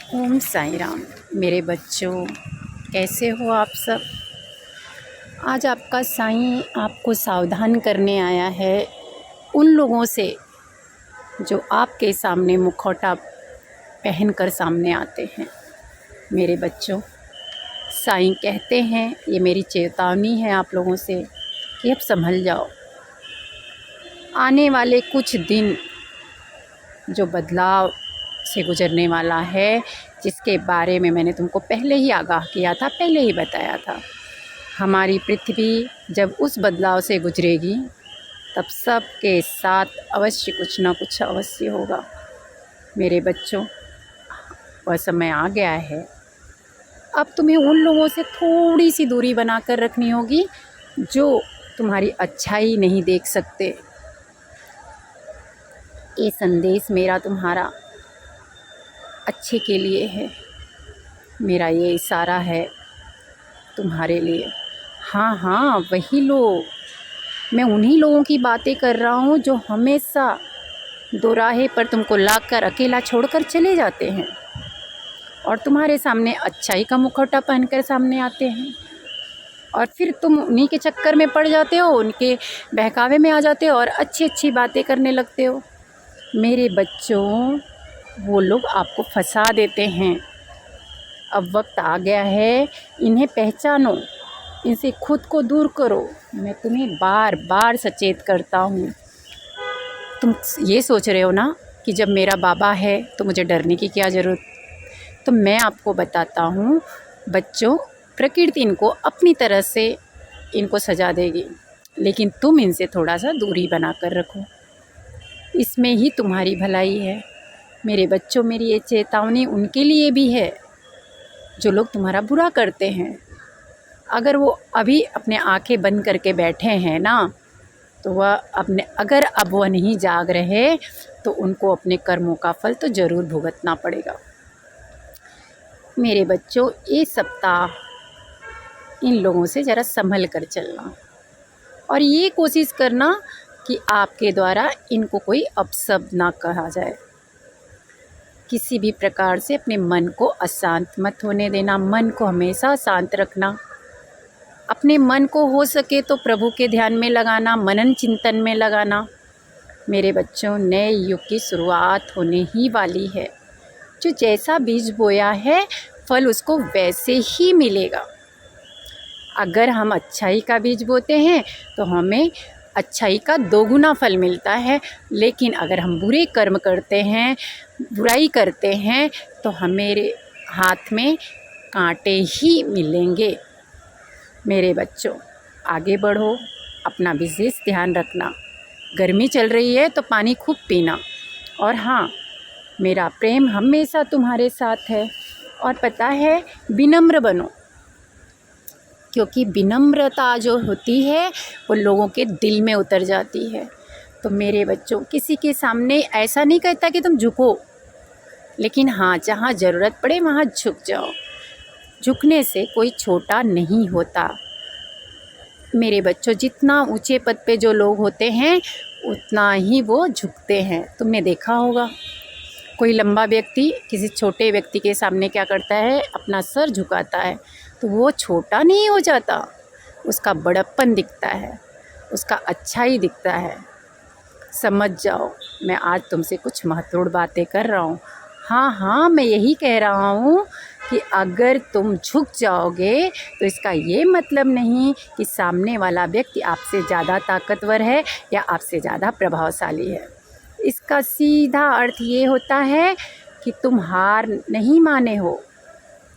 ओम साई राम। मेरे बच्चों, कैसे हो आप सब। आज आपका साईं आपको सावधान करने आया है उन लोगों से जो आपके सामने मुखौटा पहनकर सामने आते हैं। मेरे बच्चों, साईं कहते हैं, ये मेरी चेतावनी है आप लोगों से कि अब संभल जाओ। आने वाले कुछ दिन जो बदलाव से गुजरने वाला है, जिसके बारे में मैंने तुमको पहले ही आगाह किया था, पहले ही बताया था। हमारी पृथ्वी जब उस बदलाव से गुजरेगी तब सबके साथ अवश्य कुछ ना कुछ अवश्य होगा। मेरे बच्चों, वह समय आ गया है। अब तुम्हें उन लोगों से थोड़ी सी दूरी बनाकर रखनी होगी जो तुम्हारी अच्छाई नहीं देख सकते। ये संदेश मेरा तुम्हारा अच्छे के लिए है। मेरा ये इशारा है तुम्हारे लिए। हाँ, वही लोग, मैं उन्हीं लोगों की बातें कर रहा हूँ जो हमेशा दोराहे पर तुमको लाकर अकेला छोड़कर चले जाते हैं और तुम्हारे सामने अच्छाई का मुखौटा पहनकर सामने आते हैं, और फिर तुम उन्हीं के चक्कर में पड़ जाते हो, उनके बहकावे में आ जाते हो और अच्छी अच्छी बातें करने लगते हो। मेरे बच्चों, वो लोग आपको फंसा देते हैं। अब वक्त आ गया है, इन्हें पहचानो, इनसे खुद को दूर करो। मैं तुम्हें बार बार सचेत करता हूँ। तुम ये सोच रहे हो ना कि जब मेरा बाबा है तो मुझे डरने की क्या ज़रूरत। तो मैं आपको बताता हूँ बच्चों, प्रकृति इनको अपनी तरह से इनको सजा देगी, लेकिन तुम इनसे थोड़ा सा दूरी बना कर रखो। इसमें ही तुम्हारी भलाई है। मेरे बच्चों, मेरी ये चेतावनी उनके लिए भी है जो लोग तुम्हारा बुरा करते हैं। अगर वो अभी अपने आंखें बंद करके बैठे हैं ना, तो वह अगर अब वह नहीं जाग रहे तो उनको अपने कर्मों का फल तो ज़रूर भुगतना पड़ेगा। मेरे बच्चों, ये सप्ताह इन लोगों से ज़रा संभल कर चलना और ये कोशिश करना कि आपके द्वारा इनको कोई अपशब्द ना कहा जाए। किसी भी प्रकार से अपने मन को अशांत मत होने देना। मन को हमेशा शांत रखना। अपने मन को हो सके तो प्रभु के ध्यान में लगाना, मनन चिंतन में लगाना। मेरे बच्चों, नए युग की शुरुआत होने ही वाली है। जो जैसा बीज बोया है फल उसको वैसे ही मिलेगा। अगर हम अच्छाई का बीज बोते हैं तो हमें अच्छाई का दोगुना फल मिलता है, लेकिन अगर हम बुरे कर्म करते हैं, बुराई करते हैं, तो हमारे हाथ में कांटे ही मिलेंगे। मेरे बच्चों, आगे बढ़ो, अपना विशेष ध्यान रखना। गर्मी चल रही है तो पानी खूब पीना, और हाँ, मेरा प्रेम हमेशा तुम्हारे साथ है। और पता है, विनम्र बनो, क्योंकि विनम्रता जो होती है वो लोगों के दिल में उतर जाती है। तो मेरे बच्चों, किसी के सामने ऐसा नहीं कहता कि तुम झुको, लेकिन हाँ, जहाँ ज़रूरत पड़े वहाँ झुक जाओ। झुकने से कोई छोटा नहीं होता। मेरे बच्चों, जितना ऊंचे पद पे जो लोग होते हैं उतना ही वो झुकते हैं। तुमने देखा होगा, कोई लंबा व्यक्ति किसी छोटे व्यक्ति के सामने क्या करता है, अपना सर झुकाता है, तो वो छोटा नहीं हो जाता, उसका बड़प्पन दिखता है, उसका अच्छाई दिखता है। समझ जाओ, मैं आज तुमसे कुछ महत्वपूर्ण बातें कर रहा हूँ। हाँ, मैं यही कह रहा हूँ कि अगर तुम झुक जाओगे तो इसका ये मतलब नहीं कि सामने वाला व्यक्ति आपसे ज़्यादा ताकतवर है या आपसे ज़्यादा प्रभावशाली है। इसका सीधा अर्थ ये होता है कि तुम हार नहीं माने हो,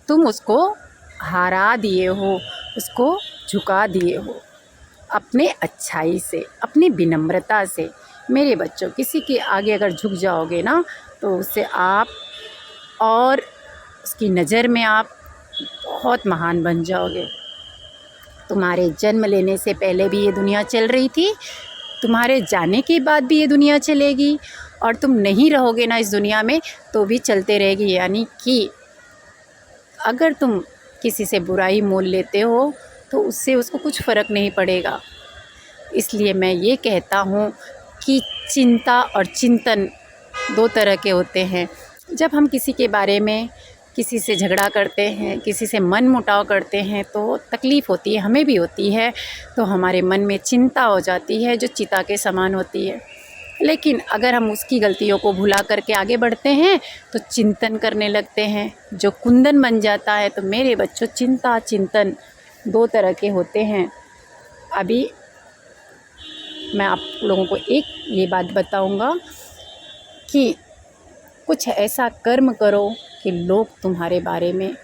तुम उसको हरा दिए हो, उसको झुका दिए हो अपने अच्छाई से, अपनी विनम्रता से। मेरे बच्चों, किसी के आगे अगर झुक जाओगे ना तो उससे आप और उसकी नज़र में आप बहुत महान बन जाओगे। तुम्हारे जन्म लेने से पहले भी ये दुनिया चल रही थी, तुम्हारे जाने के बाद भी ये दुनिया चलेगी, और तुम नहीं रहोगे ना इस दुनिया में तो भी चलते रहेगी। यानी कि अगर तुम किसी से बुराई मोल लेते हो तो उससे उसको कुछ फ़र्क नहीं पड़ेगा। इसलिए मैं ये कहता हूँ कि चिंता और चिंतन दो तरह के होते हैं। जब हम किसी के बारे में किसी से झगड़ा करते हैं, किसी से मन मुटाव करते हैं तो तकलीफ़ होती है, हमें भी होती है। तो हमारे मन में चिंता हो जाती है जो चिता के समान होती है। लेकिन अगर हम उसकी गलतियों को भुला करके आगे बढ़ते हैं तो चिंतन करने लगते हैं, जो कुंदन बन जाता है। तो मेरे बच्चों, चिंता चिंतन 2 तरह के होते हैं। अभी मैं आप लोगों को एक ये बात बताऊंगा कि कुछ ऐसा कर्म करो कि लोग तुम्हारे बारे में,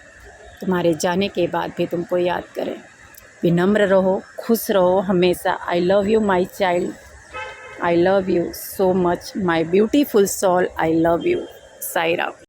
तुम्हारे जाने के बाद भी तुमको याद करें। विनम्र रहो, खुश रहो हमेशा। I love you my child, I love you so much my beautiful soul, I love you. Sai Ram.